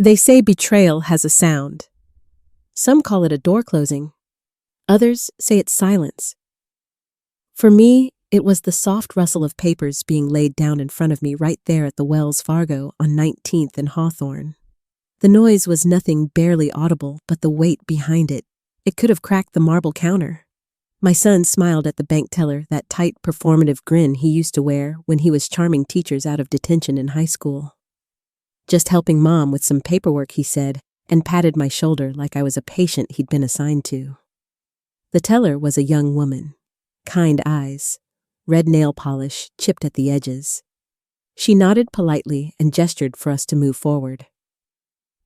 They say betrayal has a sound. Some call it a door closing. Others say it's silence. For me, it was the soft rustle of papers being laid down in front of me right there at the Wells Fargo on 19th and Hawthorne. The noise was nothing barely audible, but the weight behind it. It could have cracked the marble counter. My son smiled at the bank teller, that tight, performative grin he used to wear when he was charming teachers out of detention in high school. "Just helping Mom with some paperwork," he said, and patted my shoulder like I was a patient he'd been assigned to. The teller was a young woman. Kind eyes, red nail polish chipped at the edges. She nodded politely and gestured for us to move forward.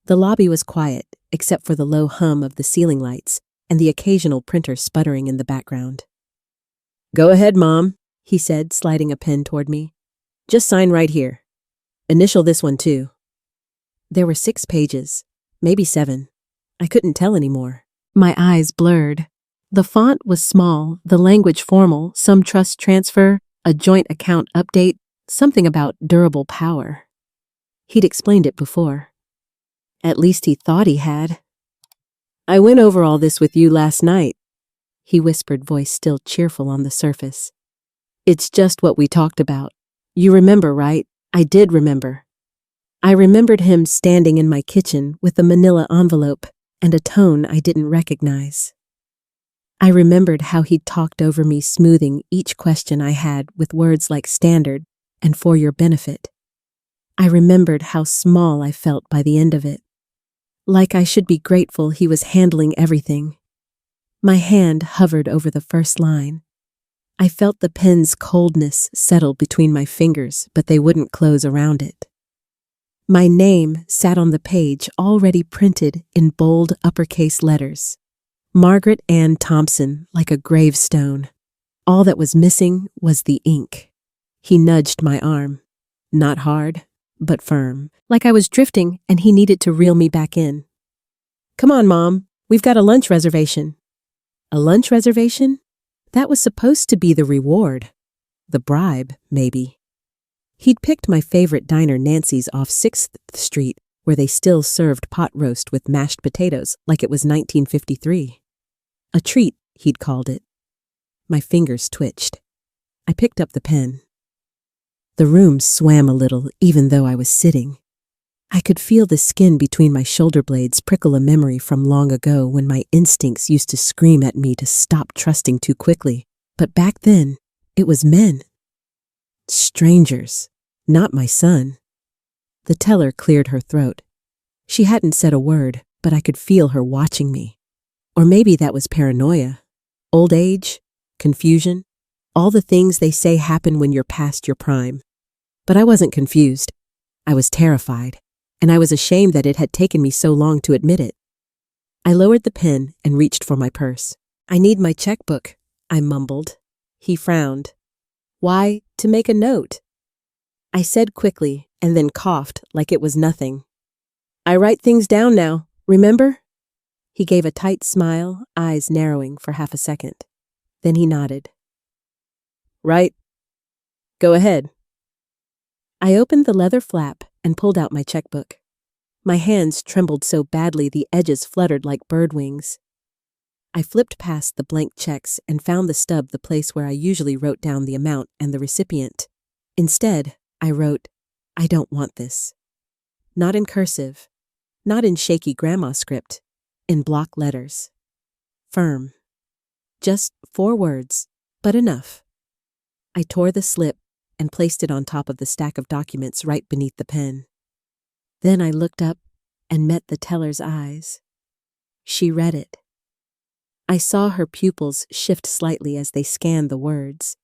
The lobby was quiet, except for the low hum of the ceiling lights and the occasional printer sputtering in the background. "Go ahead, Mom," he said, sliding a pen toward me. "Just sign right here. Initial this one, too." There were 6 pages, maybe 7. I couldn't tell anymore. My eyes blurred. The font was small, the language formal, some trust transfer, a joint account update, something about durable power. He'd explained it before. At least he thought he had. "I went over all this with you last night," he whispered, voice still cheerful on the surface. "It's just what we talked about. You remember, right?" I did remember. I remembered him standing in my kitchen with a manila envelope and a tone I didn't recognize. I remembered how he'd talked over me, smoothing each question I had with words like standard and for your benefit. I remembered how small I felt by the end of it. Like I should be grateful he was handling everything. My hand hovered over the first line. I felt the pen's coldness settle between my fingers, but they wouldn't close around it. My name sat on the page, already printed in bold uppercase letters. Margaret Ann Thompson, like a gravestone. All that was missing was the ink. He nudged my arm. Not hard, but firm, like I was drifting and he needed to reel me back in. "Come on, Mom, we've got a lunch reservation." A lunch reservation? That was supposed to be the reward. The bribe, maybe. He'd picked my favorite diner, Nancy's, off 6th Street, where they still served pot roast with mashed potatoes like it was 1953. A treat, he'd called it. My fingers twitched. I picked up the pen. The room swam a little, even though I was sitting. I could feel the skin between my shoulder blades prickle a memory from long ago when my instincts used to scream at me to stop trusting too quickly. But back then, it was men. Strangers, not my son. The teller cleared her throat. She hadn't said a word, but I could feel her watching me. Or maybe that was paranoia. Old age, confusion, all the things they say happen when you're past your prime. But I wasn't confused. I was terrified, and I was ashamed that it had taken me so long to admit it. I lowered the pen and reached for my purse. "I need my checkbook," I mumbled. He frowned. "Why, to make a note." I said quickly and then coughed like it was nothing. "I write things down now, remember?" He gave a tight smile, eyes narrowing for half a second. Then he nodded. "Right. Go ahead." I opened the leather flap and pulled out my checkbook. My hands trembled so badly the edges fluttered like bird wings. I flipped past the blank checks and found the stub, the place where I usually wrote down the amount and the recipient. Instead, I wrote, "I don't want this." Not in cursive, not in shaky grandma script, in block letters. Firm. Just 4 words, but enough. I tore the slip and placed it on top of the stack of documents right beneath the pen. Then I looked up and met the teller's eyes. She read it. I saw her pupils shift slightly as they scanned the words.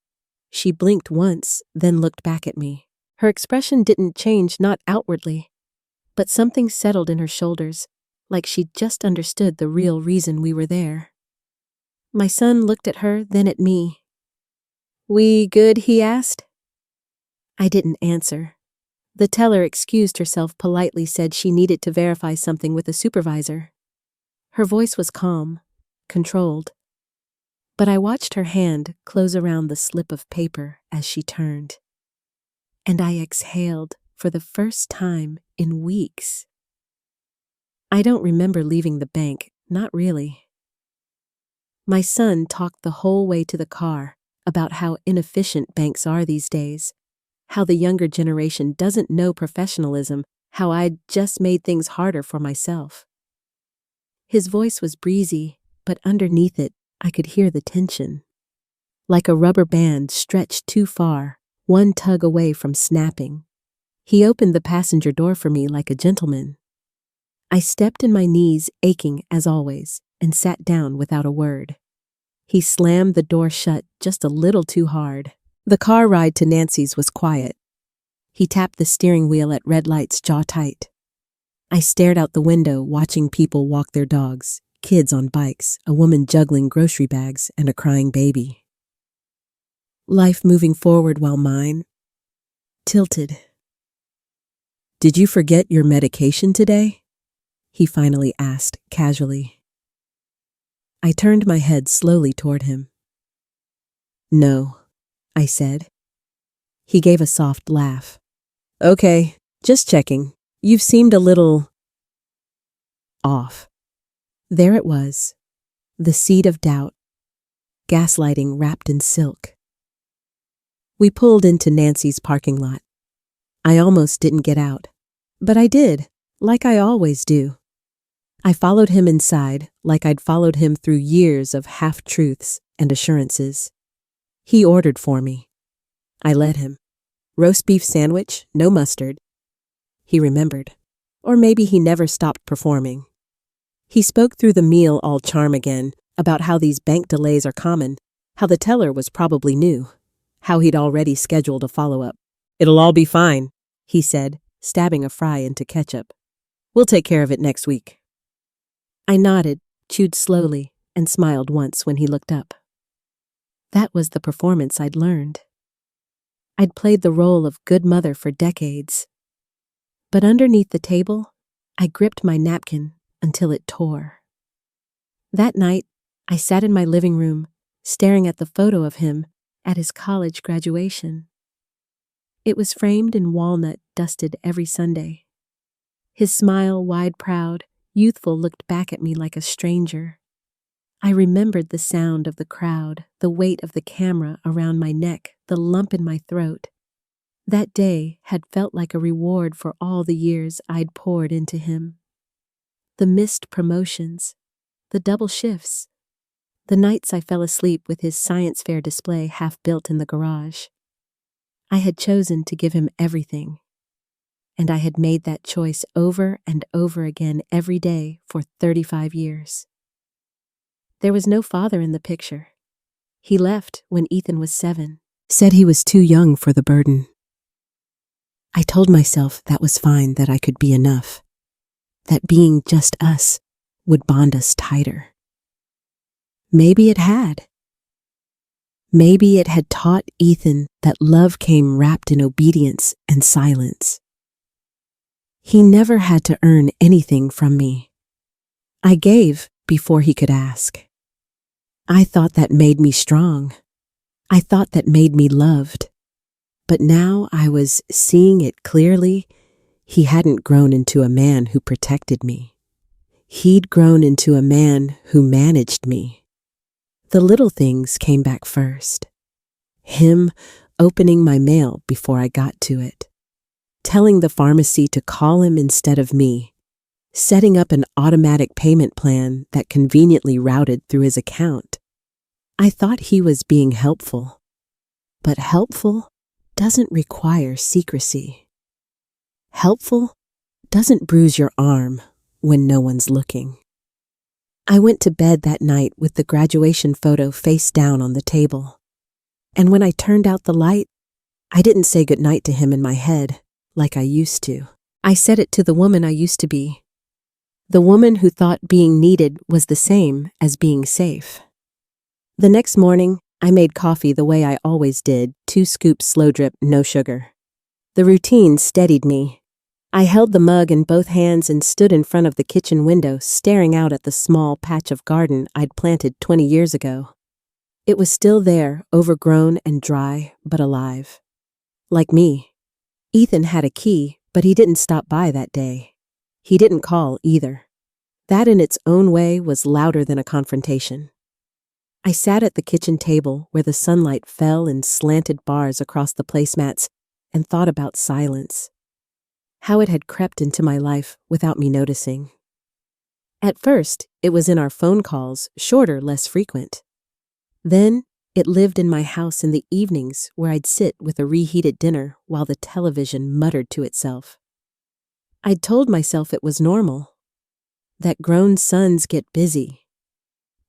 She blinked once, then looked back at me. Her expression didn't change, not outwardly, but something settled in her shoulders, like she'd just understood the real reason we were there. My son looked at her, then at me. "We good?" he asked. I didn't answer. The teller excused herself politely, said she needed to verify something with a supervisor. Her voice was calm, controlled. But I watched her hand close around the slip of paper as she turned. And I exhaled for the first time in weeks. I don't remember leaving the bank, not really. My son talked the whole way to the car about how inefficient banks are these days, how the younger generation doesn't know professionalism, how I'd just made things harder for myself. His voice was breezy, but underneath it, I could hear the tension. Like a rubber band stretched too far, one tug away from snapping. He opened the passenger door for me like a gentleman. I stepped in my knees, aching as always, and sat down without a word. He slammed the door shut just a little too hard. The car ride to Nancy's was quiet. He tapped the steering wheel at red lights, jaw tight. I stared out the window, watching people walk their dogs, kids on bikes, a woman juggling grocery bags, and a crying baby. Life moving forward while mine tilted. "Did you forget your medication today?" he finally asked, casually. I turned my head slowly toward him. "No," I said. He gave a soft laugh. "Okay, just checking. You've seemed a little off." There it was, the seed of doubt, gaslighting wrapped in silk. We pulled into Nancy's parking lot. I almost didn't get out, but I did, like I always do. I followed him inside like I'd followed him through years of half-truths and assurances. He ordered for me. I let him. Roast beef sandwich, no mustard. He remembered. Or maybe he never stopped performing. He spoke through the meal all charm again about how these bank delays are common, how the teller was probably new, how he'd already scheduled a follow-up. "It'll all be fine," he said, stabbing a fry into ketchup. "We'll take care of it next week." I nodded, chewed slowly, and smiled once when he looked up. That was the performance I'd learned. I'd played the role of good mother for decades. But underneath the table, I gripped my napkin until it tore. That night, I sat in my living room, staring at the photo of him at his college graduation. It was framed in walnut, dusted every Sunday. His smile, wide, proud, youthful, looked back at me like a stranger. I remembered the sound of the crowd, the weight of the camera around my neck, the lump in my throat. That day had felt like a reward for all the years I'd poured into him. The missed promotions, the double shifts, the nights I fell asleep with his science fair display half built in the garage. I had chosen to give him everything, and I had made that choice over and over again every day for 35 years. There was no father in the picture. He left when Ethan was 7, said he was too young for the burden. I told myself that was fine, that I could be enough, that being just us would bond us tighter. Maybe it had. Maybe it had taught Ethan that love came wrapped in obedience and silence. He never had to earn anything from me. I gave before he could ask. I thought that made me strong. I thought that made me loved. But now I was seeing it clearly. He hadn't grown into a man who protected me. He'd grown into a man who managed me. The little things came back first. Him opening my mail before I got to it, telling the pharmacy to call him instead of me, setting up an automatic payment plan that conveniently routed through his account. I thought he was being helpful, but helpful doesn't require secrecy. Helpful doesn't bruise your arm when no one's looking. I went to bed that night with the graduation photo face down on the table. And when I turned out the light, I didn't say goodnight to him in my head like I used to. I said it to the woman I used to be. The woman who thought being needed was the same as being safe. The next morning, I made coffee the way I always did, 2 scoops slow drip, no sugar. The routine steadied me. I held the mug in both hands and stood in front of the kitchen window, staring out at the small patch of garden I'd planted 20 years ago. It was still there, overgrown and dry, but alive. Like me. Ethan had a key, but he didn't stop by that day. He didn't call either. That in its own way was louder than a confrontation. I sat at the kitchen table where the sunlight fell in slanted bars across the placemats and thought about silence. How it had crept into my life without me noticing. At first, it was in our phone calls, shorter, less frequent. Then, it lived in my house in the evenings where I'd sit with a reheated dinner while the television muttered to itself. I'd told myself it was normal, that grown sons get busy,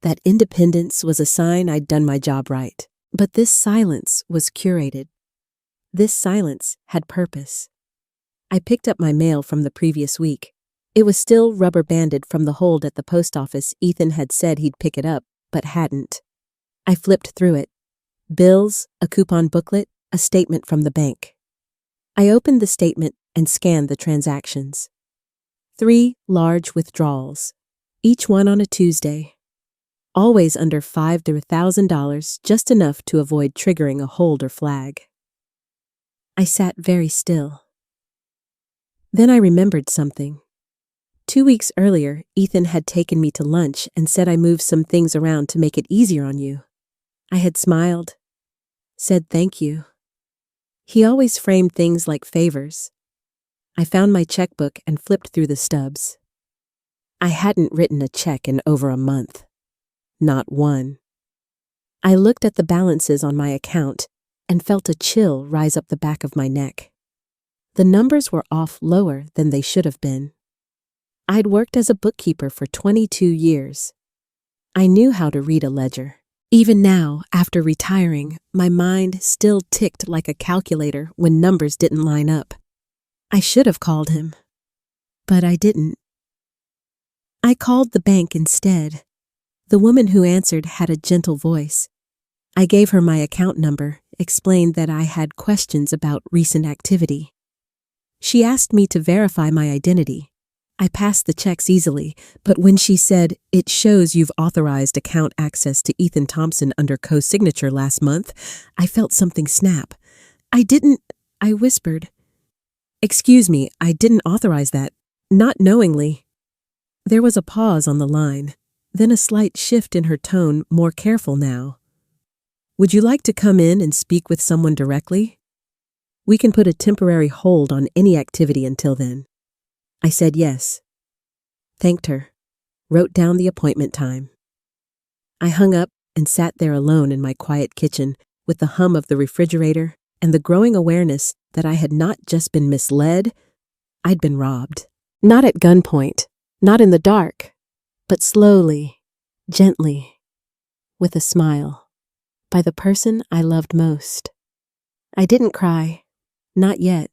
that independence was a sign I'd done my job right. But this silence was curated. This silence had purpose. I picked up my mail from the previous week. It was still rubber-banded from the hold at the post office. Ethan had said he'd pick it up, but hadn't. I flipped through it. Bills, a coupon booklet, a statement from the bank. I opened the statement and scanned the transactions. 3 large withdrawals, each one on a Tuesday. Always under $500 to $1,000, just enough to avoid triggering a hold or flag. I sat very still. Then I remembered something. 2 weeks earlier, Ethan had taken me to lunch and said I moved some things around to make it easier on you. I had smiled, said thank you. He always framed things like favors. I found my checkbook and flipped through the stubs. I hadn't written a check in over a month. Not one. I looked at the balances on my account and felt a chill rise up the back of my neck. The numbers were off lower than they should have been. I'd worked as a bookkeeper for 22 years. I knew how to read a ledger. Even now, after retiring, my mind still ticked like a calculator when numbers didn't line up. I should have called him, but I didn't. I called the bank instead. The woman who answered had a gentle voice. I gave her my account number, explained that I had questions about recent activity. She asked me to verify my identity. I passed the checks easily, but when she said, "It shows you've authorized account access to Ethan Thompson under co-signature last month," I felt something snap. I whispered. "Excuse me, I didn't authorize that. Not knowingly." There was a pause on the line, then a slight shift in her tone, more careful now. "Would you like to come in and speak with someone directly? We can put a temporary hold on any activity until then." I said yes. Thanked her. Wrote down the appointment time. I hung up and sat there alone in my quiet kitchen with the hum of the refrigerator and the growing awareness that I had not just been misled, I'd been robbed. Not at gunpoint, not in the dark, but slowly, gently, with a smile, by the person I loved most. I didn't cry. Not yet.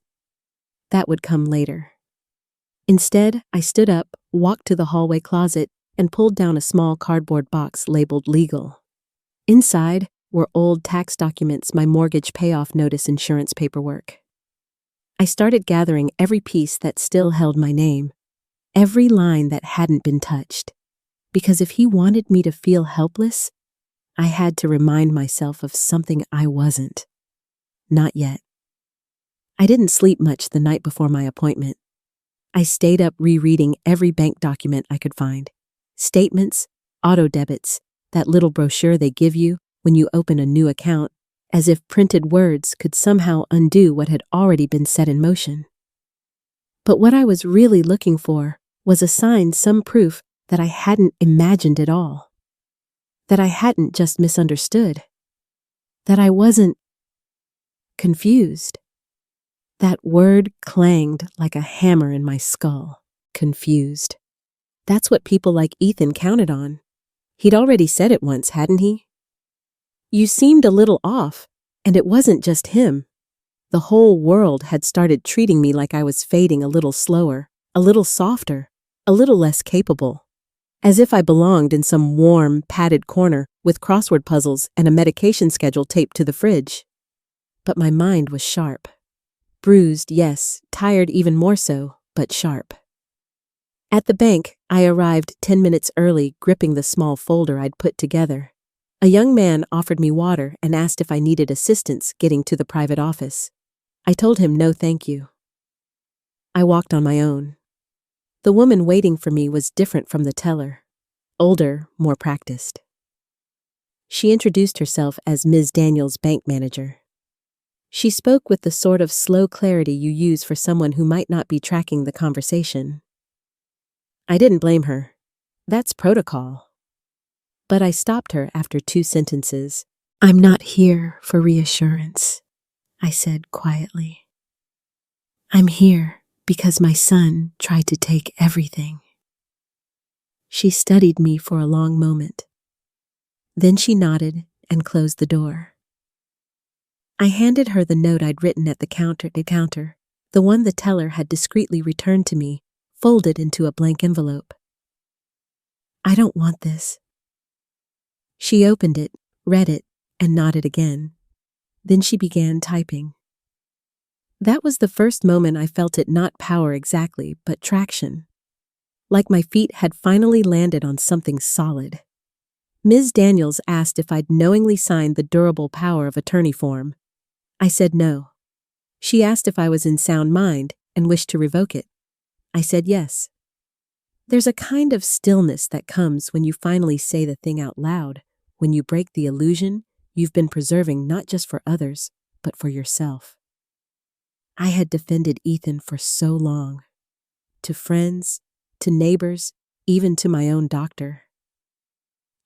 That would come later. Instead, I stood up, walked to the hallway closet, and pulled down a small cardboard box labeled legal. Inside were old tax documents, my mortgage payoff notice, insurance paperwork. I started gathering every piece that still held my name, every line that hadn't been touched. Because if he wanted me to feel helpless, I had to remind myself of something I wasn't. Not yet. I didn't sleep much the night before my appointment. I stayed up rereading every bank document I could find. Statements, auto debits, that little brochure they give you when you open a new account, as if printed words could somehow undo what had already been set in motion. But what I was really looking for was a sign, some proof that I hadn't imagined it all. That I hadn't just misunderstood. That I wasn't confused. That word clanged like a hammer in my skull. Confused. That's what people like Ethan counted on. He'd already said it once, hadn't he? "You seemed a little off," and it wasn't just him. The whole world had started treating me like I was fading a little slower, a little softer, a little less capable. As if I belonged in some warm, padded corner with crossword puzzles and a medication schedule taped to the fridge. But my mind was sharp. Bruised, yes, tired even more so, but sharp. At the bank, I arrived 10 minutes early, gripping the small folder I'd put together. A young man offered me water and asked if I needed assistance getting to the private office. I told him no thank you. I walked on my own. The woman waiting for me was different from the teller. Older, more practiced. She introduced herself as Ms. Daniels' bank manager. She spoke with the sort of slow clarity you use for someone who might not be tracking the conversation. I didn't blame her. That's protocol. But I stopped her after 2 sentences. "I'm not here for reassurance," I said quietly. "I'm here because my son tried to take everything." She studied me for a long moment. Then she nodded and closed the door. I handed her the note I'd written at the counter, the one the teller had discreetly returned to me, folded into a blank envelope. "I don't want this." She opened it, read it, and nodded again. Then she began typing. That was the first moment I felt it not power exactly, but traction. Like my feet had finally landed on something solid. Ms. Daniels asked if I'd knowingly signed the durable power of attorney form. I said no. She asked if I was in sound mind and wished to revoke it. I said yes. There's a kind of stillness that comes when you finally say the thing out loud, when you break the illusion you've been preserving not just for others, but for yourself. I had defended Ethan for so long. To friends, to neighbors, even to my own doctor.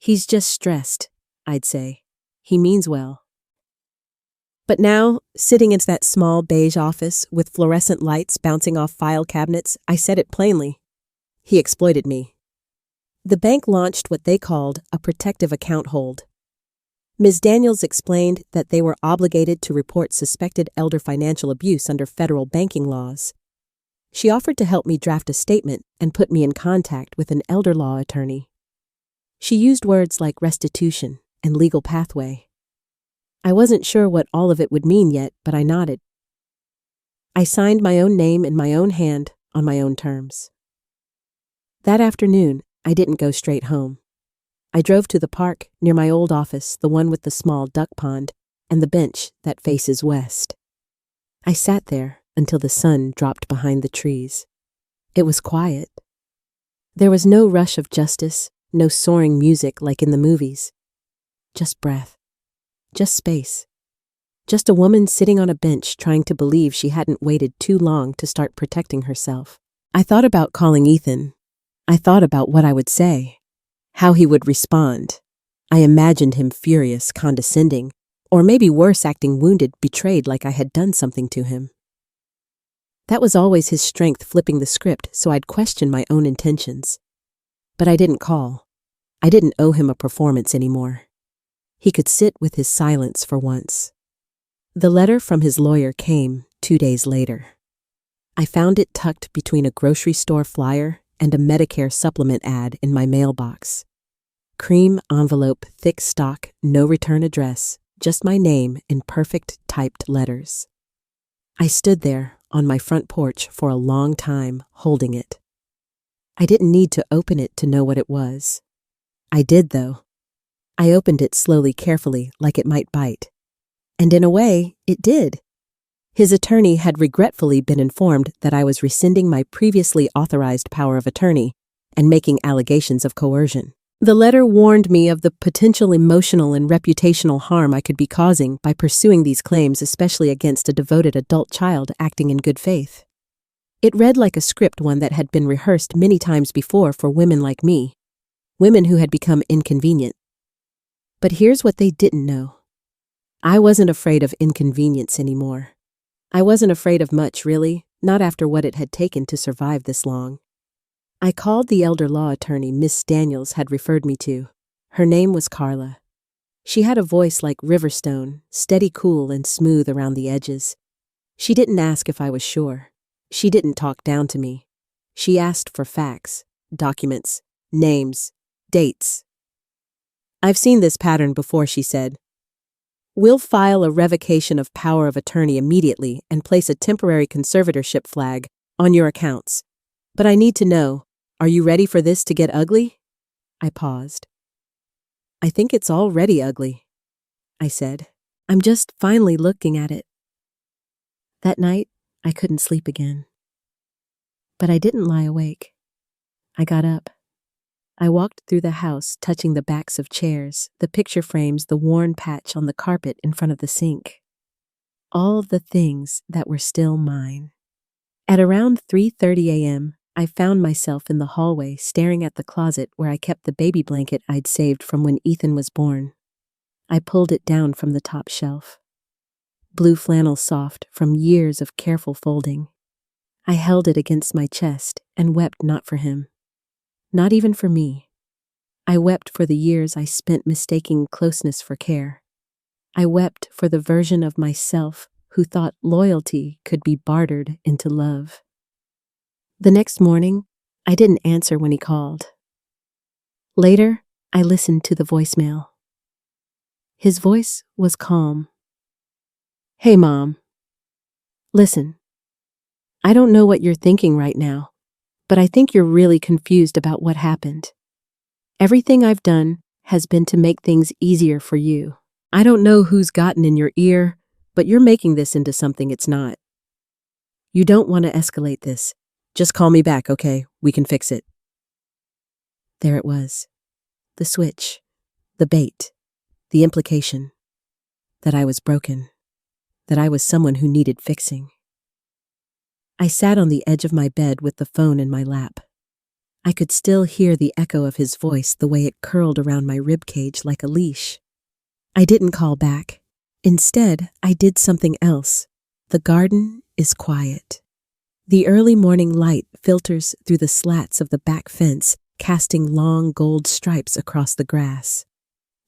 "He's just stressed," I'd say. "He means well." But now, sitting in that small beige office with fluorescent lights bouncing off file cabinets, I said it plainly. He exploited me. The bank launched what they called a protective account hold. Ms. Daniels explained that they were obligated to report suspected elder financial abuse under federal banking laws. She offered to help me draft a statement and put me in contact with an elder law attorney. She used words like restitution and legal pathway. I wasn't sure what all of it would mean yet, but I nodded. I signed my own name in my own hand on my own terms. That afternoon, I didn't go straight home. I drove to the park near my old office, the one with the small duck pond and the bench that faces west. I sat there until the sun dropped behind the trees. It was quiet. There was no rush of justice, no soaring music like in the movies. Just breath. Just space. Just a woman sitting on a bench trying to believe she hadn't waited too long to start protecting herself. I thought about calling Ethan. I thought about what I would say, how he would respond. I imagined him furious, condescending, or maybe worse, acting wounded, betrayed like I had done something to him. That was always his strength, flipping the script so I'd question my own intentions. But I didn't call. I didn't owe him a performance anymore. He could sit with his silence for once. The letter from his lawyer came 2 days later. I found it tucked between a grocery store flyer and a Medicare supplement ad in my mailbox. Cream envelope, thick stock, no return address, just my name in perfect typed letters. I stood there on my front porch for a long time, holding it. I didn't need to open it to know what it was. I did, though. I opened it slowly, carefully, like it might bite. And in a way, it did. His attorney had regretfully been informed that I was rescinding my previously authorized power of attorney and making allegations of coercion. The letter warned me of the potential emotional and reputational harm I could be causing by pursuing these claims, especially against a devoted adult child acting in good faith. It read like a script, one that had been rehearsed many times before for women like me, women who had become inconvenient. But here's what they didn't know. I wasn't afraid of inconvenience anymore. I wasn't afraid of much, really, not after what it had taken to survive this long. I called the elder law attorney Miss Daniels had referred me to. Her name was Carla. She had a voice like Riverstone, steady, cool, and smooth around the edges. She didn't ask if I was sure. She didn't talk down to me. She asked for facts, documents, names, dates. "I've seen this pattern before," she said. "We'll file a revocation of power of attorney immediately and place a temporary conservatorship flag on your accounts. But I need to know, are you ready for this to get ugly?" I paused. "I think it's already ugly," I said. "I'm just finally looking at it." That night, I couldn't sleep again. But I didn't lie awake. I got up. I walked through the house, touching the backs of chairs, the picture frames, the worn patch on the carpet in front of the sink. All the things that were still mine. At around 3:30 a.m., I found myself in the hallway staring at the closet where I kept the baby blanket I'd saved from when Ethan was born. I pulled it down from the top shelf. Blue flannel soft from years of careful folding. I held it against my chest and wept not for him. Not even for me. I wept for the years I spent mistaking closeness for care. I wept for the version of myself who thought loyalty could be bartered into love. The next morning, I didn't answer when he called. Later, I listened to the voicemail. His voice was calm. "Hey, Mom. Listen, I don't know what you're thinking right now, but I think you're really confused about what happened. Everything I've done has been to make things easier for you. I don't know who's gotten in your ear, but you're making this into something it's not. You don't want to escalate this. Just call me back, okay? We can fix it." There it was. The switch. The bait. The implication. That I was broken. That I was someone who needed fixing. I sat on the edge of my bed with the phone in my lap. I could still hear the echo of his voice, the way it curled around my ribcage like a leash. I didn't call back. Instead, I did something else. The garden is quiet. The early morning light filters through the slats of the back fence, casting long gold stripes across the grass.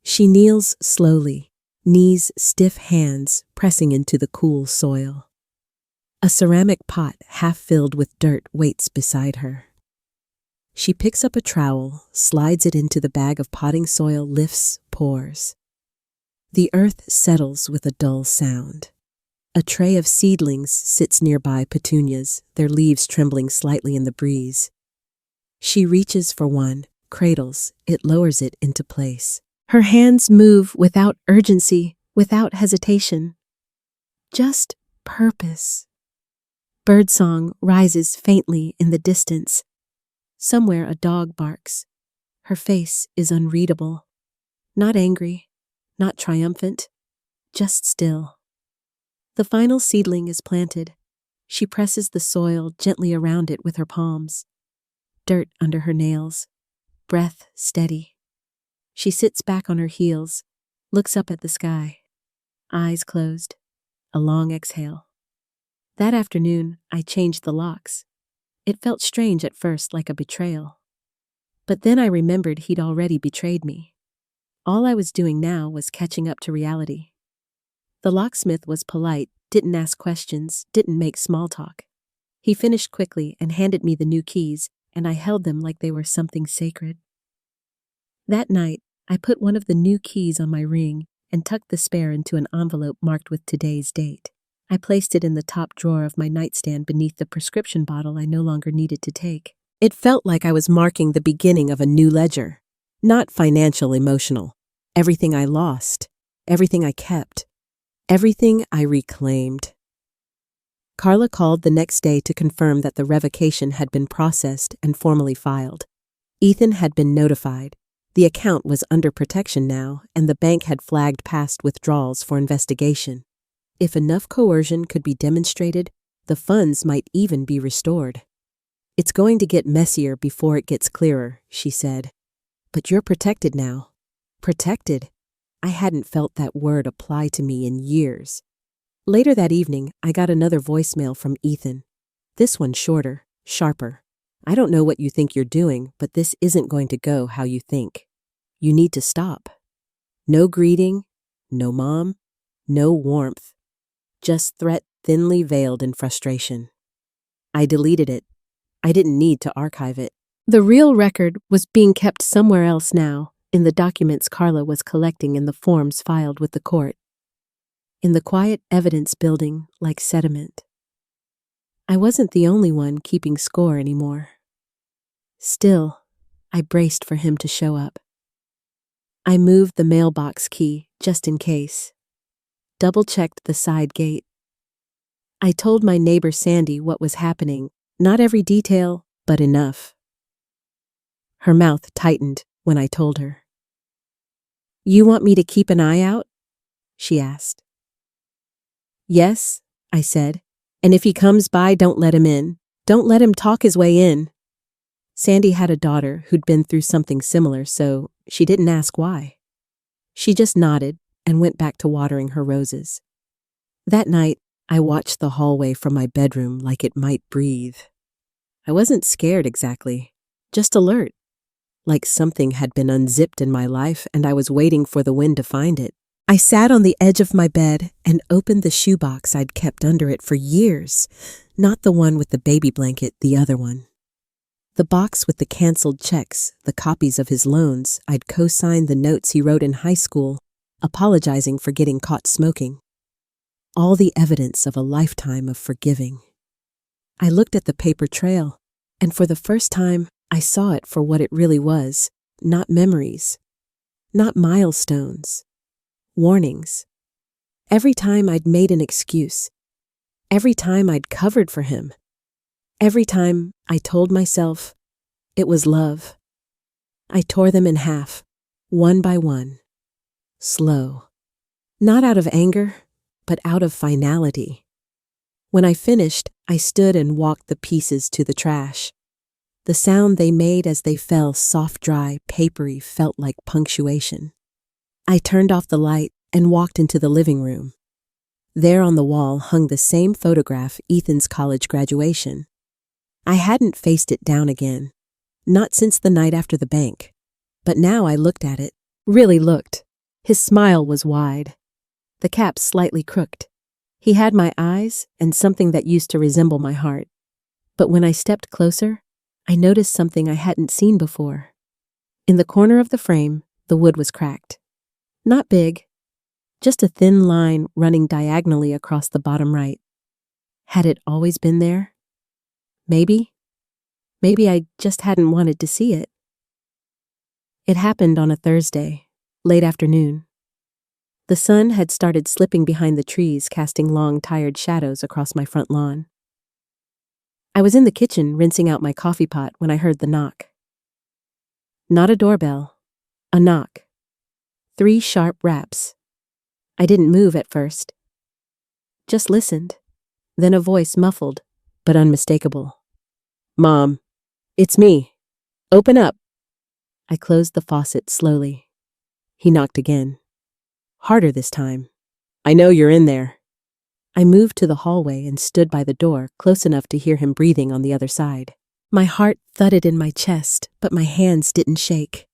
She kneels slowly, knees stiff, hands pressing into the cool soil. A ceramic pot half filled with dirt waits beside her. She picks up a trowel, slides it into the bag of potting soil, lifts, pours. The earth settles with a dull sound. A tray of seedlings sits nearby, petunias, their leaves trembling slightly in the breeze. She reaches for one, cradles, it lowers it into place. Her hands move without urgency, without hesitation. Just purpose. Birdsong rises faintly in the distance. Somewhere a dog barks. Her face is unreadable. Not angry, not triumphant, just still. The final seedling is planted. She presses the soil gently around it with her palms. Dirt under her nails. Breath steady. She sits back on her heels, looks up at the sky. Eyes closed. A long exhale. That afternoon, I changed the locks. It felt strange at first, like a betrayal. But then I remembered he'd already betrayed me. All I was doing now was catching up to reality. The locksmith was polite, didn't ask questions, didn't make small talk. He finished quickly and handed me the new keys, and I held them like they were something sacred. That night, I put one of the new keys on my ring and tucked the spare into an envelope marked with today's date. I placed it in the top drawer of my nightstand beneath the prescription bottle I no longer needed to take. It felt like I was marking the beginning of a new ledger. Not financial, emotional. Everything I lost. Everything I kept. Everything I reclaimed. Carla called the next day to confirm that the revocation had been processed and formally filed. Ethan had been notified. The account was under protection now, and the bank had flagged past withdrawals for investigation. If enough coercion could be demonstrated, the funds might even be restored. "It's going to get messier before it gets clearer," she said. "But you're protected now." Protected? I hadn't felt that word apply to me in years. Later that evening, I got another voicemail from Ethan. This one shorter, sharper. "I don't know what you think you're doing, but this isn't going to go how you think. You need to stop." No greeting, no mom, no warmth. Just threat thinly veiled in frustration. I deleted it. I didn't need to archive it. The real record was being kept somewhere else now, in the documents Carla was collecting in the forms filed with the court. In the quiet evidence building like sediment. I wasn't the only one keeping score anymore. Still, I braced for him to show up. I moved the mailbox key just in case. Double-checked the side gate. I told my neighbor Sandy what was happening, not every detail, but enough. Her mouth tightened when I told her. "You want me to keep an eye out?" she asked. "Yes," I said, "and if he comes by, don't let him in. Don't let him talk his way in." Sandy had a daughter who'd been through something similar, so she didn't ask why. She just nodded and went back to watering her roses. That night, I watched the hallway from my bedroom like it might breathe. I wasn't scared exactly, just alert, like something had been unzipped in my life and I was waiting for the wind to find it. I sat on the edge of my bed and opened the shoebox I'd kept under it for years, not the one with the baby blanket, the other one. The box with the canceled checks, the copies of his loans. I'd co-signed the notes he wrote in high school, apologizing for getting caught smoking. All the evidence of a lifetime of forgiving. I looked at the paper trail, and for the first time, I saw it for what it really was, not memories, not milestones, warnings. Every time I'd made an excuse, every time I'd covered for him, every time I told myself it was love, I tore them in half, one by one, slow, not out of anger, but out of finality. When I finished, I stood and walked the pieces to the trash. The sound they made as they fell, soft, dry, papery, felt like punctuation. I turned off the light and walked into the living room. There on the wall hung the same photograph, Ethan's college graduation. I hadn't faced it down again, not since the night after the bank. But now I looked at it, really looked. His smile was wide, the cap slightly crooked. He had my eyes and something that used to resemble my heart. But when I stepped closer, I noticed something I hadn't seen before. In the corner of the frame, the wood was cracked. Not big, just a thin line running diagonally across the bottom right. Had it always been there? Maybe. Maybe I just hadn't wanted to see it. It happened on a Thursday, late afternoon. The sun had started slipping behind the trees, casting long, tired shadows across my front lawn. I was in the kitchen rinsing out my coffee pot when I heard the knock. Not a doorbell, a knock. 3 sharp raps. I didn't move at first. Just listened. Then a voice muffled, but unmistakable. "Mom, it's me. Open up." I closed the faucet slowly. He knocked again. Harder this time. "I know you're in there." I moved to the hallway and stood by the door, close enough to hear him breathing on the other side. My heart thudded in my chest, but my hands didn't shake.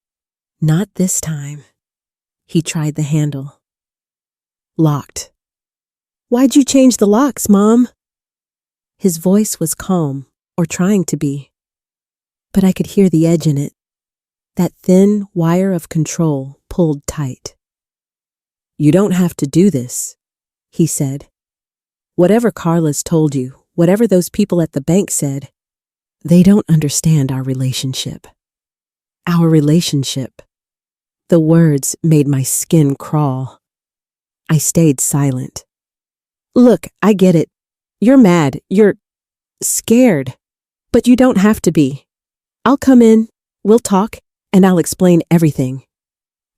Not this time. He tried the handle. Locked. "Why'd you change the locks, Mom?" His voice was calm, or trying to be. But I could hear the edge in it. That thin wire of control pulled tight. "You don't have to do this," he said. "Whatever Carla's told you, whatever those people at the bank said, they don't understand our relationship. Our relationship." The words made my skin crawl. I stayed silent. "Look, I get it. You're mad. You're scared. But you don't have to be. I'll come in, we'll talk, and I'll explain everything.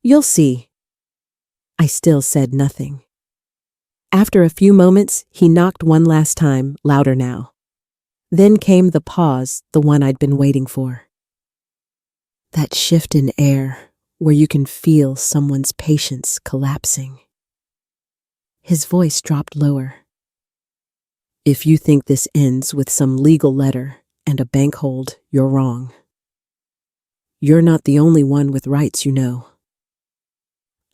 You'll see." I still said nothing. After a few moments, he knocked one last time, louder now. Then came the pause, the one I'd been waiting for. That shift in air, where you can feel someone's patience collapsing. His voice dropped lower. "If you think this ends with some legal letter and a bank hold, you're wrong. You're not the only one with rights, you know.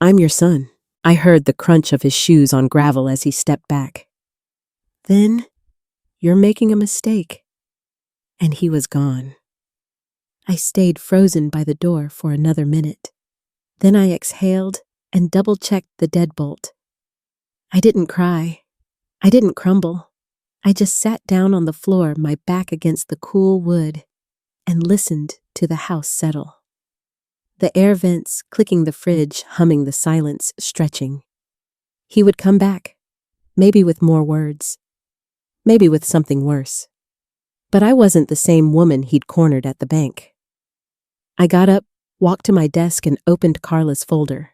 I'm your son." I heard the crunch of his shoes on gravel as he stepped back. "Then you're making a mistake." And he was gone. I stayed frozen by the door for another minute. Then I exhaled and double-checked the deadbolt. I didn't cry. I didn't crumble. I just sat down on the floor, my back against the cool wood, and listened to the house settle. The air vents clicking the fridge, humming the silence, stretching. He would come back, maybe with more words, maybe with something worse. But I wasn't the same woman he'd cornered at the bank. I got up, walked to my desk, and opened Carla's folder.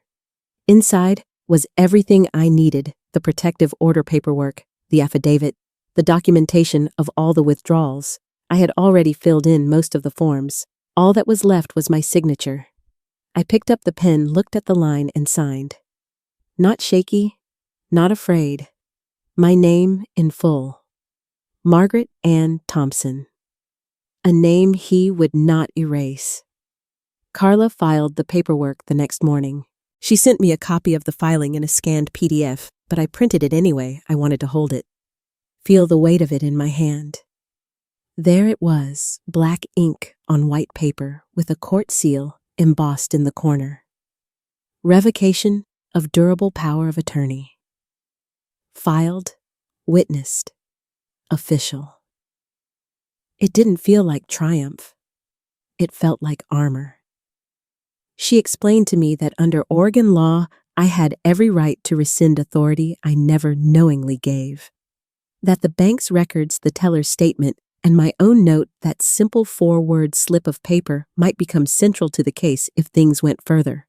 Inside was everything I needed: the protective order paperwork, the affidavit, the documentation of all the withdrawals. I had already filled in most of the forms. All that was left was my signature. I picked up the pen, looked at the line, and signed. Not shaky, not afraid. My name in full. Margaret Ann Thompson. A name he would not erase. Carla filed the paperwork the next morning. She sent me a copy of the filing in a scanned PDF, but I printed it anyway. I wanted to hold it. Feel the weight of it in my hand. There it was, black ink on white paper with a court seal embossed in the corner. Revocation of durable power of attorney. Filed, witnessed, official. It didn't feel like triumph. It felt like armor. She explained to me that under Oregon law, I had every right to rescind authority I never knowingly gave. That the bank's records, the teller's statement, and my own note, that simple 4-word slip of paper, might become central to the case if things went further.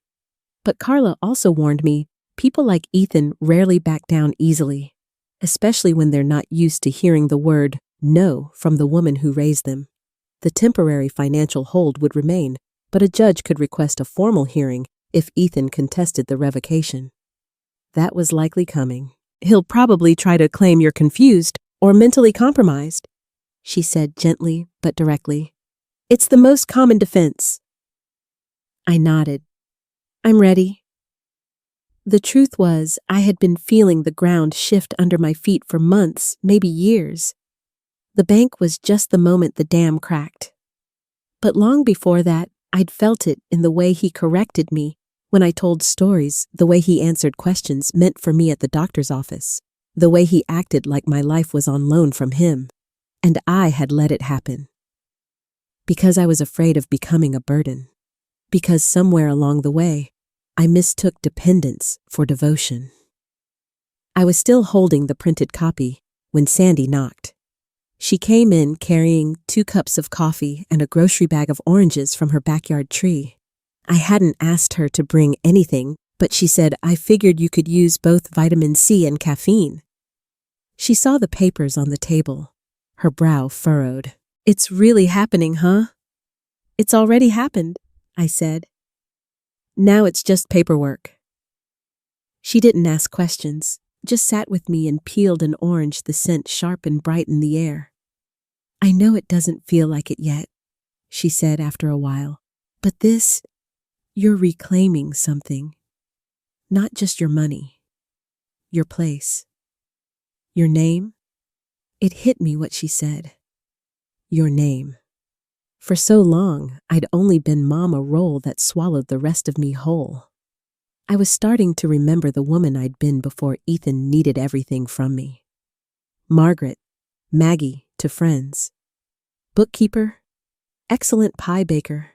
But Carla also warned me, people like Ethan rarely back down easily, especially when they're not used to hearing the word no from the woman who raised them. The temporary financial hold would remain, but a judge could request a formal hearing if Ethan contested the revocation. That was likely coming. He'll probably try to claim you're confused or mentally compromised, she said gently but directly. It's the most common defense. I nodded. I'm ready. The truth was, I had been feeling the ground shift under my feet for months, maybe years. The bank was just the moment the dam cracked. But long before that, I'd felt it in the way he corrected me when I told stories, the way he answered questions meant for me at the doctor's office, the way he acted like my life was on loan from him, and I had let it happen. Because I was afraid of becoming a burden. Because somewhere along the way, I mistook dependence for devotion. I was still holding the printed copy when Sandy knocked. She came in carrying 2 cups of coffee and a grocery bag of oranges from her backyard tree. I hadn't asked her to bring anything, but she said, I figured you could use both vitamin C and caffeine. She saw the papers on the table. Her brow furrowed. It's really happening, huh? It's already happened, I said. Now it's just paperwork. She didn't ask questions, just sat with me and peeled an orange, the scent sharp and bright in the air. I know it doesn't feel like it yet, she said after a while, but this, you're reclaiming something. Not just your money, your place, your name. It hit me what she said. Your name. For so long, I'd only been mom, a role that swallowed the rest of me whole. I was starting to remember the woman I'd been before Ethan needed everything from me. Margaret, Maggie to friends. Bookkeeper, excellent pie baker.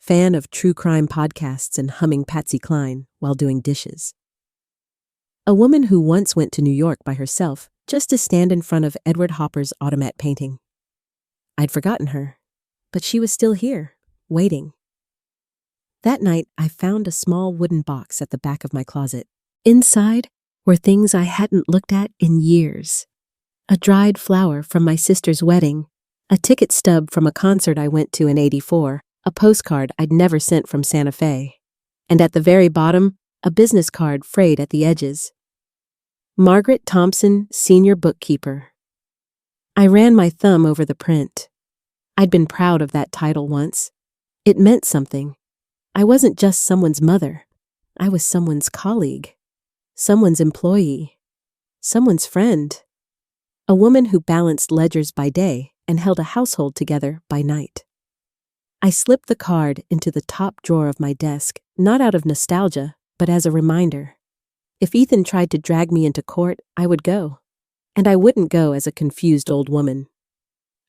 Fan of true crime podcasts and humming Patsy Cline while doing dishes. A woman who once went to New York by herself just to stand in front of Edward Hopper's automat painting. I'd forgotten her, but she was still here, waiting. That night, I found a small wooden box at the back of my closet. Inside were things I hadn't looked at in years. A dried flower from my sister's wedding, a ticket stub from a concert I went to in '84, a postcard I'd never sent from Santa Fe, and at the very bottom, a business card frayed at the edges. Margaret Thompson, Senior Bookkeeper. I ran my thumb over the print. I'd been proud of that title once. It meant something. I wasn't just someone's mother. I was someone's colleague, someone's employee, someone's friend. A woman who balanced ledgers by day and held a household together by night. I slipped the card into the top drawer of my desk, not out of nostalgia, but as a reminder. If Ethan tried to drag me into court, I would go. And I wouldn't go as a confused old woman.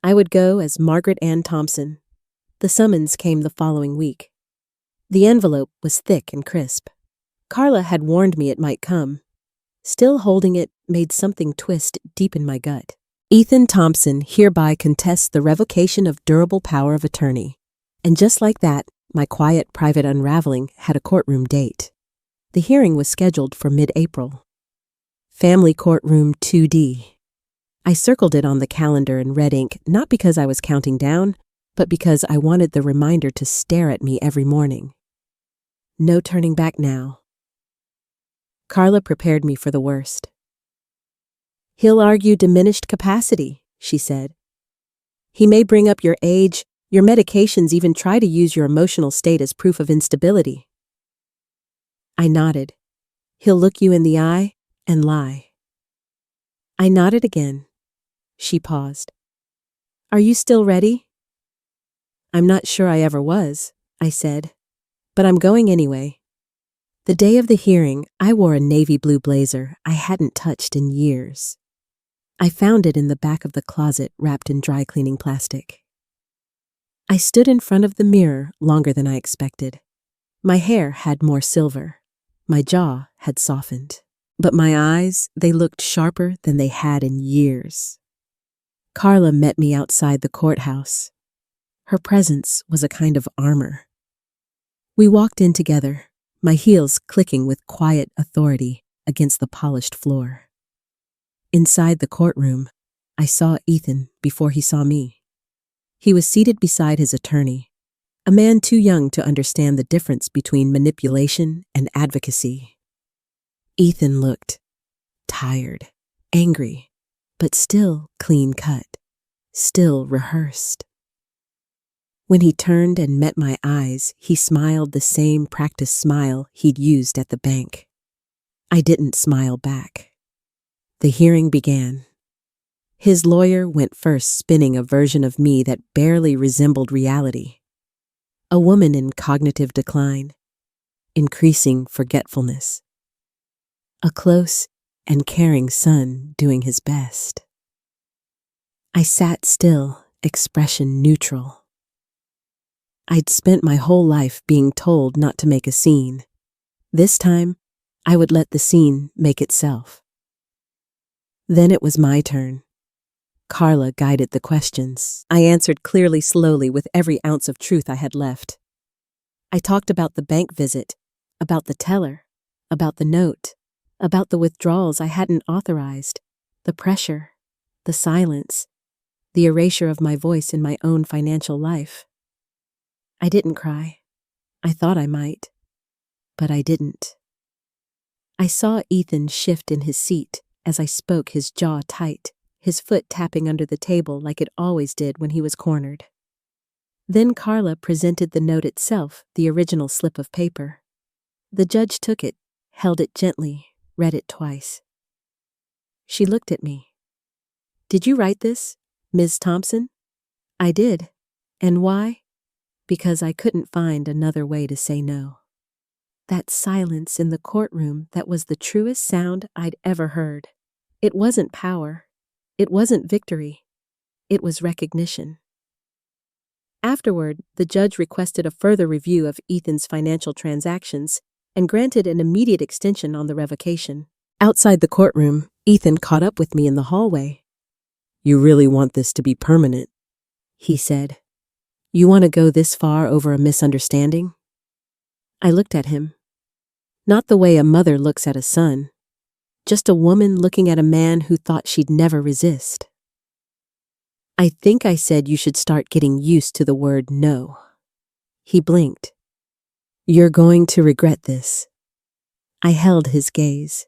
I would go as Margaret Ann Thompson. The summons came the following week. The envelope was thick and crisp. Carla had warned me it might come. Still holding it made something twist deep in my gut. Ethan Thompson hereby contests the revocation of durable power of attorney. And just like that, my quiet, private unraveling had a courtroom date. The hearing was scheduled for mid-April. Family Courtroom 2D. I circled it on the calendar in red ink, not because I was counting down, but because I wanted the reminder to stare at me every morning. No turning back now. Carla prepared me for the worst. "He'll argue diminished capacity," she said. "He may bring up your age, your medications, even try to use your emotional state as proof of instability." I nodded. "He'll look you in the eye and lie." I nodded again. She paused. "Are you still ready?" "I'm not sure I ever was," I said, "but I'm going anyway." The day of the hearing, I wore a navy blue blazer I hadn't touched in years. I found it in the back of the closet wrapped in dry cleaning plastic. I stood in front of the mirror longer than I expected. My hair had more silver. My jaw had softened. But my eyes, they looked sharper than they had in years. Carla met me outside the courthouse. Her presence was a kind of armor. We walked in together, my heels clicking with quiet authority against the polished floor. Inside the courtroom, I saw Ethan before he saw me. He was seated beside his attorney, a man too young to understand the difference between manipulation and advocacy. Ethan looked tired, angry, but still clean-cut, still rehearsed. When he turned and met my eyes, he smiled the same practiced smile he'd used at the bank. I didn't smile back. The hearing began. His lawyer went first, spinning a version of me that barely resembled reality. A woman in cognitive decline, increasing forgetfulness. A close and caring son doing his best. I sat still, expression neutral. I'd spent my whole life being told not to make a scene. This time, I would let the scene make itself. Then it was my turn. Carla guided the questions. I answered clearly, slowly, with every ounce of truth I had left. I talked about the bank visit, about the teller, about the note, about the withdrawals I hadn't authorized, the pressure, the silence, the erasure of my voice in my own financial life. I didn't cry. I thought I might, but I didn't. I saw Ethan shift in his seat as I spoke, his jaw tight, his foot tapping under the table like it always did when he was cornered. Then Carla presented the note itself, the original slip of paper. The judge took it, held it gently, read it twice. She looked at me. "Did you write this, Ms. Thompson?" "I did. And why?" "Because I couldn't find another way to say no." That silence in the courtroom, that was the truest sound I'd ever heard. It wasn't power. It wasn't victory. It was recognition. Afterward, the judge requested a further review of Ethan's financial transactions and granted an immediate extension on the revocation. Outside the courtroom, Ethan caught up with me in the hallway. "You really want this to be permanent?" he said. "You want to go this far over a misunderstanding?" I looked at him. Not the way a mother looks at a son. Just a woman looking at a man who thought she'd never resist. "I think I said you should start getting used to the word no." He blinked. "You're going to regret this." I held his gaze.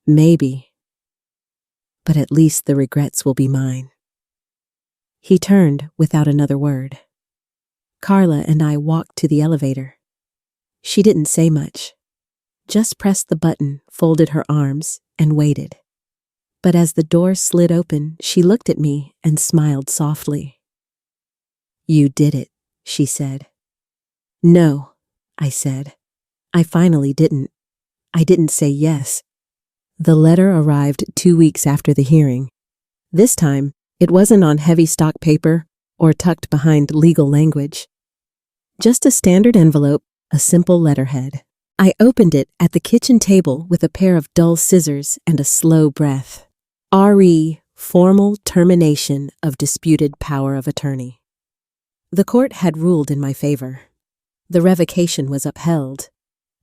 "Maybe. But at least the regrets will be mine." He turned without another word. Carla and I walked to the elevator. She didn't say much, just pressed the button, folded her arms, and waited. But as the door slid open, she looked at me and smiled softly. "You did it," she said. "No," I said. I finally didn't. I didn't say yes. The letter arrived 2 weeks after the hearing. This time, it wasn't on heavy stock paper or tucked behind legal language. Just a standard envelope, a simple letterhead. I opened it at the kitchen table with a pair of dull scissors and a slow breath. R.E. Formal termination of disputed power of attorney. The court had ruled in my favor. The revocation was upheld.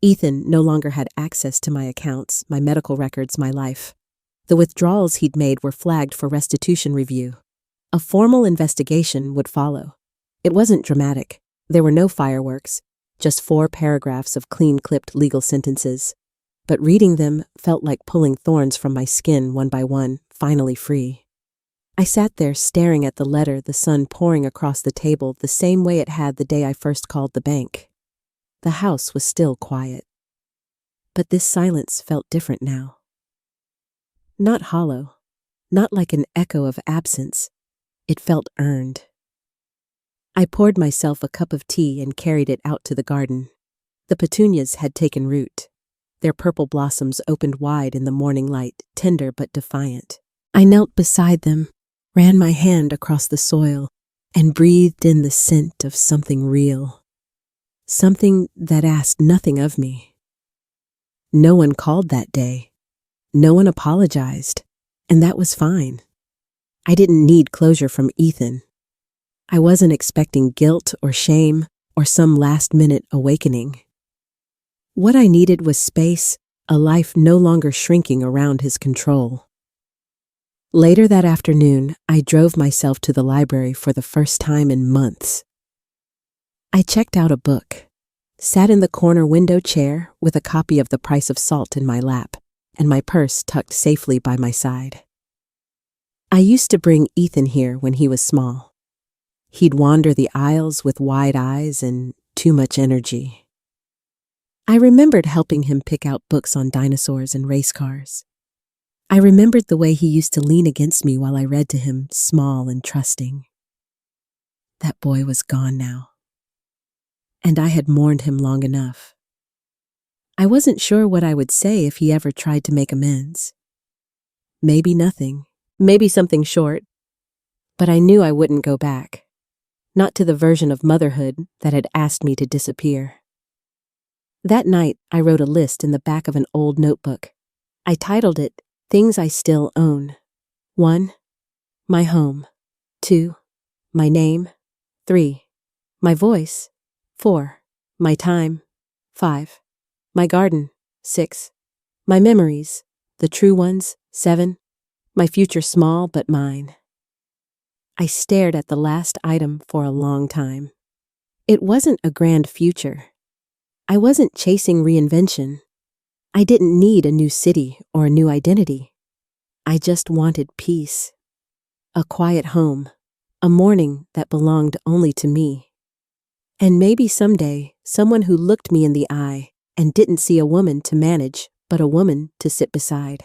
Ethan no longer had access to my accounts, my medical records, my life. The withdrawals he'd made were flagged for restitution review. A formal investigation would follow. It wasn't dramatic. There were no fireworks, just 4 paragraphs of clean-clipped legal sentences. But reading them felt like pulling thorns from my skin one by one, finally free. I sat there staring at the letter, the sun pouring across the table the same way it had the day I first called the bank. The house was still quiet. But this silence felt different now. Not hollow, not like an echo of absence. It felt earned. I poured myself a cup of tea and carried it out to the garden. The petunias had taken root. Their purple blossoms opened wide in the morning light, tender but defiant. I knelt beside them, ran my hand across the soil, and breathed in the scent of something real. Something that asked nothing of me. No one called that day. No one apologized, and that was fine. I didn't need closure from Ethan. I wasn't expecting guilt or shame or some last-minute awakening. What I needed was space, a life no longer shrinking around his control. Later that afternoon, I drove myself to the library for the first time in months. I checked out a book, sat in the corner window chair with a copy of The Price of Salt in my lap, and my purse tucked safely by my side. I used to bring Ethan here when he was small. He'd wander the aisles with wide eyes and too much energy. I remembered helping him pick out books on dinosaurs and race cars. I remembered the way he used to lean against me while I read to him, small and trusting. That boy was gone now, and I had mourned him long enough. I wasn't sure what I would say if he ever tried to make amends. Maybe nothing, maybe something short, but I knew I wouldn't go back, not to the version of motherhood that had asked me to disappear. That night, I wrote a list in the back of an old notebook. I titled it, Things I Still Own. 1. My home. 2. My name. 3. My voice. 4. My time. 5. My garden. 6. My memories, the true ones. 7. My future small but mine. I stared at the last item for a long time. It wasn't a grand future. I wasn't chasing reinvention. I didn't need a new city or a new identity. I just wanted peace. A quiet home. A morning that belonged only to me. And maybe someday, someone who looked me in the eye and didn't see a woman to manage, but a woman to sit beside.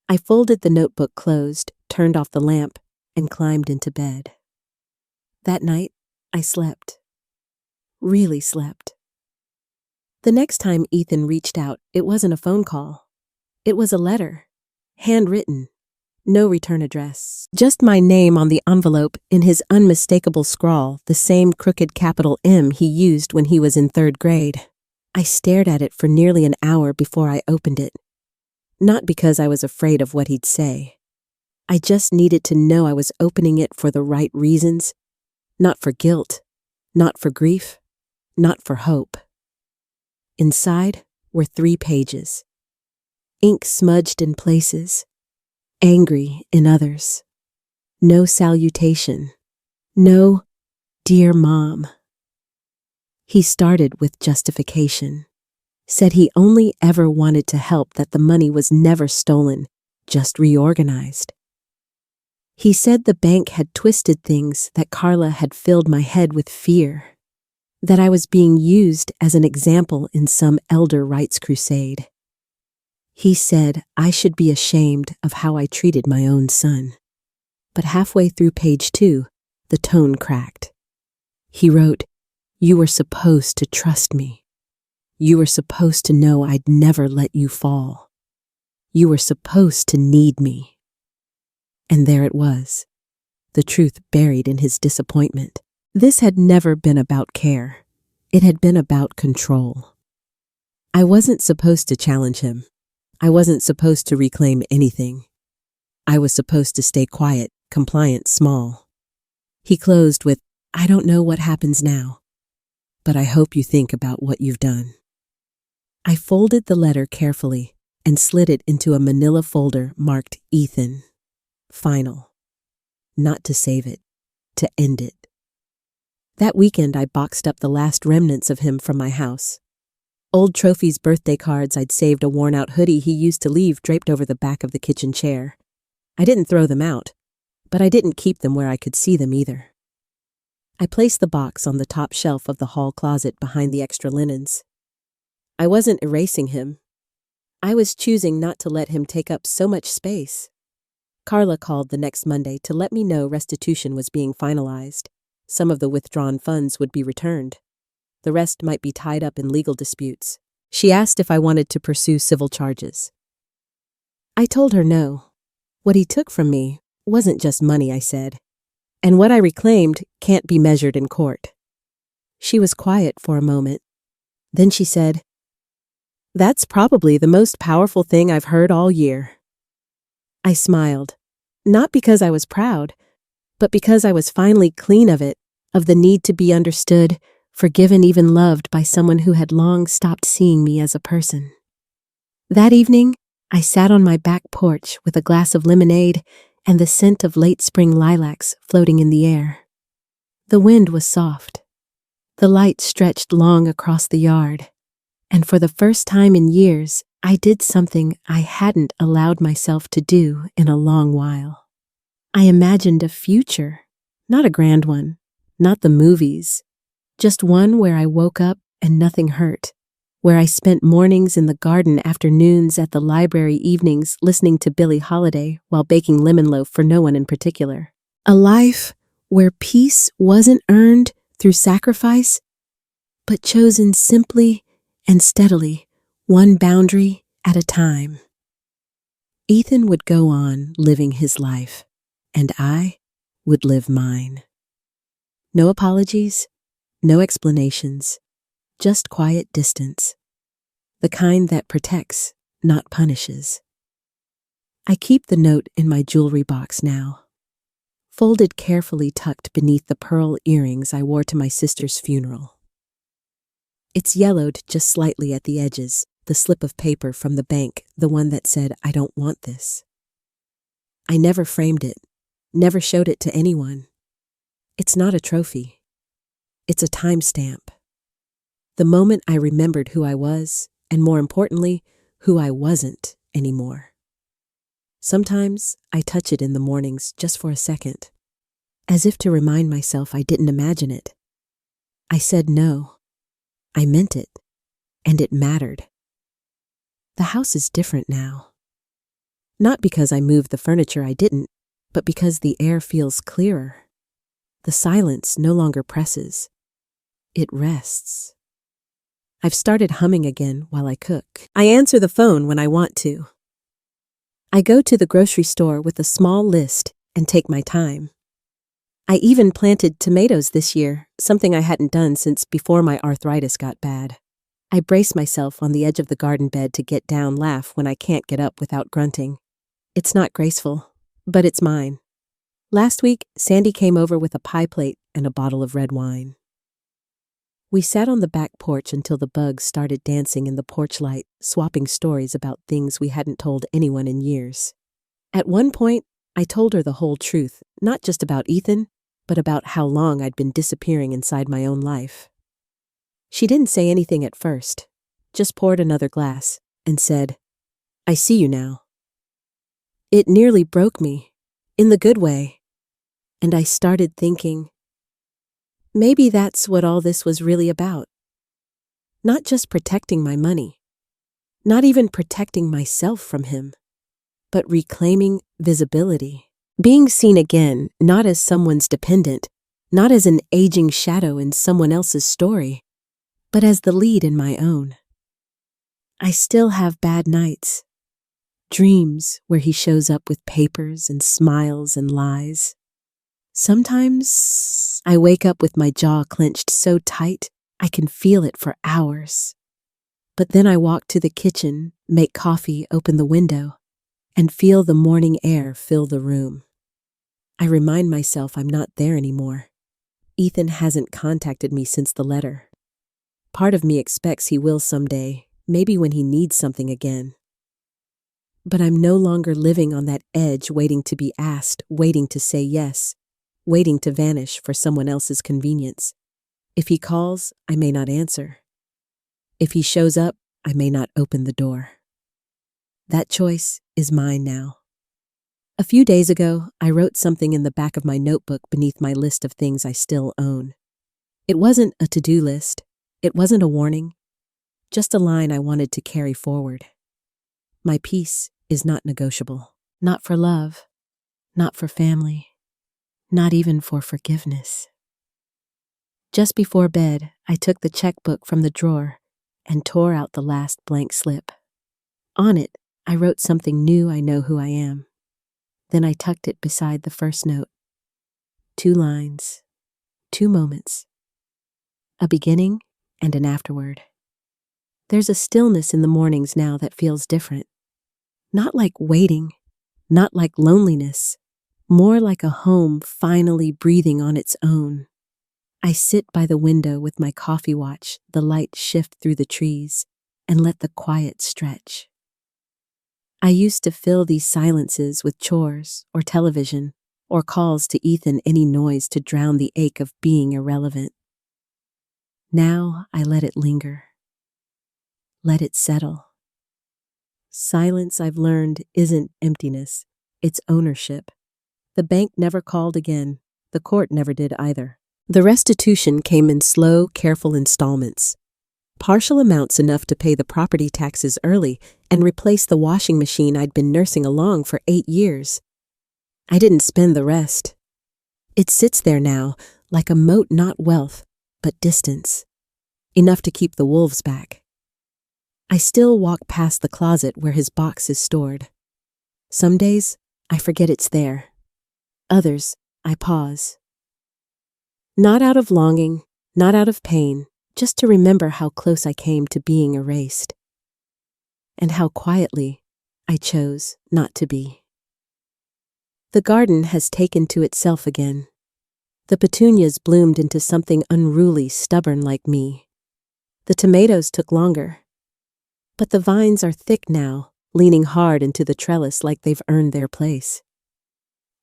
I folded the notebook closed, turned off the lamp, and climbed into bed. That night, I slept. Really slept. The next time Ethan reached out, it wasn't a phone call. It was a letter, handwritten, no return address, just my name on the envelope in his unmistakable scrawl, the same crooked capital M he used when he was in 3rd grade. I stared at it for nearly an hour before I opened it. Not because I was afraid of what he'd say. I just needed to know I was opening it for the right reasons, not for guilt, not for grief, not for hope. Inside were 3 pages, ink smudged in places, angry in others. No salutation, no "Dear Mom." He started with justification, said he only ever wanted to help, that the money was never stolen, just reorganized. He said the bank had twisted things, that Carla had filled my head with fear, that I was being used as an example in some elder rights crusade. He said I should be ashamed of how I treated my own son. But halfway through page 2, the tone cracked. He wrote, "You were supposed to trust me. You were supposed to know I'd never let you fall. You were supposed to need me." And there it was, the truth buried in his disappointment. This had never been about care. It had been about control. I wasn't supposed to challenge him. I wasn't supposed to reclaim anything. I was supposed to stay quiet, compliant, small. He closed with, I don't know what happens now, but I hope you think about what you've done. I folded the letter carefully and slid it into a manila folder marked Ethan. Final. Not to save it, to end it. That weekend, I boxed up the last remnants of him from my house. Old trophies, birthday cards, I'd saved a worn-out hoodie he used to leave draped over the back of the kitchen chair. I didn't throw them out, but I didn't keep them where I could see them either. I placed the box on the top shelf of the hall closet behind the extra linens. I wasn't erasing him. I was choosing not to let him take up so much space. Carla called the next Monday to let me know restitution was being finalized. Some of the withdrawn funds would be returned. The rest might be tied up in legal disputes. She asked if I wanted to pursue civil charges. I told her no. What he took from me wasn't just money, I said, and what I reclaimed can't be measured in court. She was quiet for a moment. Then she said, "That's probably the most powerful thing I've heard all year." I smiled, not because I was proud, but because I was finally clean of it, of the need to be understood, forgiven, even loved by someone who had long stopped seeing me as a person. That evening, I sat on my back porch with a glass of lemonade and the scent of late spring lilacs floating in the air. The wind was soft. The light stretched long across the yard, and for the first time in years, I did something I hadn't allowed myself to do in a long while. I imagined a future, not a grand one, not the movies, just one where I woke up and nothing hurt, where I spent mornings in the garden, afternoons at the library, evenings listening to Billie Holiday while baking lemon loaf for no one in particular. A life where peace wasn't earned through sacrifice, but chosen simply and steadily, one boundary at a time. Ethan would go on living his life, and I would live mine. No apologies, no explanations, just quiet distance. The kind that protects, not punishes. I keep the note in my jewelry box now, folded carefully tucked beneath the pearl earrings I wore to my sister's funeral. It's yellowed just slightly at the edges, the slip of paper from the bank, the one that said, "I don't want this." I never framed it, never showed it to anyone. It's not a trophy. It's a timestamp. The moment I remembered who I was, and more importantly, who I wasn't anymore. Sometimes I touch it in the mornings just for a second, as if to remind myself I didn't imagine it. I said no. I meant it, and it mattered. The house is different now. Not because I moved the furniture, I didn't, but because the air feels clearer. The silence no longer presses. It rests. I've started humming again while I cook. I answer the phone when I want to. I go to the grocery store with a small list and take my time. I even planted tomatoes this year, something I hadn't done since before my arthritis got bad. I brace myself on the edge of the garden bed to get down, laugh when I can't get up without grunting. It's not graceful, but it's mine. Last week, Sandy came over with a pie plate and a bottle of red wine. We sat on the back porch until the bugs started dancing in the porch light, swapping stories about things we hadn't told anyone in years. At one point, I told her the whole truth, not just about Ethan, but about how long I'd been disappearing inside my own life. She didn't say anything at first, just poured another glass and said, "I see you now." It nearly broke me, in the good way, and I started thinking, maybe that's what all this was really about. Not just protecting my money, not even protecting myself from him, but reclaiming visibility. Being seen again, not as someone's dependent, not as an aging shadow in someone else's story, but as the lead in my own. I still have bad nights, dreams where he shows up with papers and smiles and lies. Sometimes I wake up with my jaw clenched so tight I can feel it for hours. But then I walk to the kitchen, make coffee, open the window, and feel the morning air fill the room. I remind myself I'm not there anymore. Ethan hasn't contacted me since the letter. Part of me expects he will someday, maybe when he needs something again. But I'm no longer living on that edge, waiting to be asked, waiting to say yes, waiting to vanish for someone else's convenience. If he calls, I may not answer. If he shows up, I may not open the door. That choice is mine now. A few days ago, I wrote something in the back of my notebook beneath my list of things I still own. It wasn't a to-do list. It wasn't a warning. Just a line I wanted to carry forward. My peace is not negotiable. Not for love. Not for family. Not even for forgiveness. Just before bed, I took the checkbook from the drawer and tore out the last blank slip. On it, I wrote something new. I know who I am. Then I tucked it beside the first note. 2 lines, 2 moments. A beginning and an afterward. There's a stillness in the mornings now that feels different. Not like waiting, not like loneliness, more like a home finally breathing on its own. I sit by the window with my coffee watch, the light shift through the trees, and let the quiet stretch. I used to fill these silences with chores or television or calls to Ethan, any noise to drown the ache of being irrelevant. Now I let it linger. Let it settle. Silence, I've learned, isn't emptiness, it's ownership. The bank never called again. The court never did either. The restitution came in slow, careful installments. Partial amounts enough to pay the property taxes early and replace the washing machine I'd been nursing along for 8 years. I didn't spend the rest. It sits there now, like a moat, not wealth, but distance. Enough to keep the wolves back. I still walk past the closet where his box is stored. Some days, I forget it's there. Others, I pause. Not out of longing, not out of pain, just to remember how close I came to being erased. And how quietly I chose not to be. The garden has taken to itself again. The petunias bloomed into something unruly, stubborn like me. The tomatoes took longer. But the vines are thick now, leaning hard into the trellis like they've earned their place.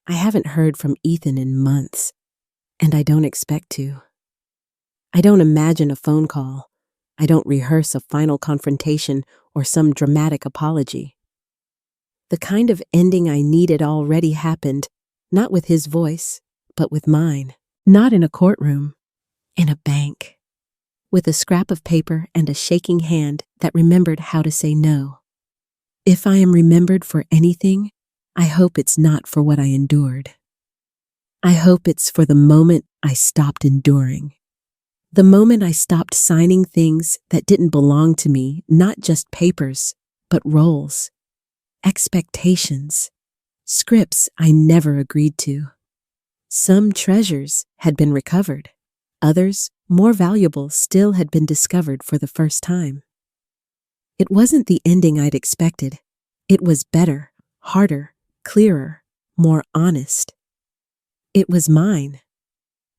I haven't heard from Ethan in months, and I don't expect to. I don't imagine a phone call. I don't rehearse a final confrontation or some dramatic apology. The kind of ending I needed already happened, not with his voice, but with mine. Not in a courtroom, in a bank. With a scrap of paper and a shaking hand that remembered how to say no. If I am remembered for anything, I hope it's not for what I endured. I hope it's for the moment I stopped enduring. The moment I stopped signing things that didn't belong to me, not just papers, but roles, expectations, scripts I never agreed to. Some treasures had been recovered. Others, more valuable, still had been discovered for the first time. It wasn't the ending I'd expected. It was better, harder, clearer, more honest. It was mine.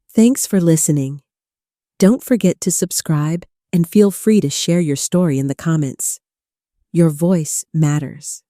Thanks for listening. Don't forget to subscribe and feel free to share your story in the comments. Your voice matters.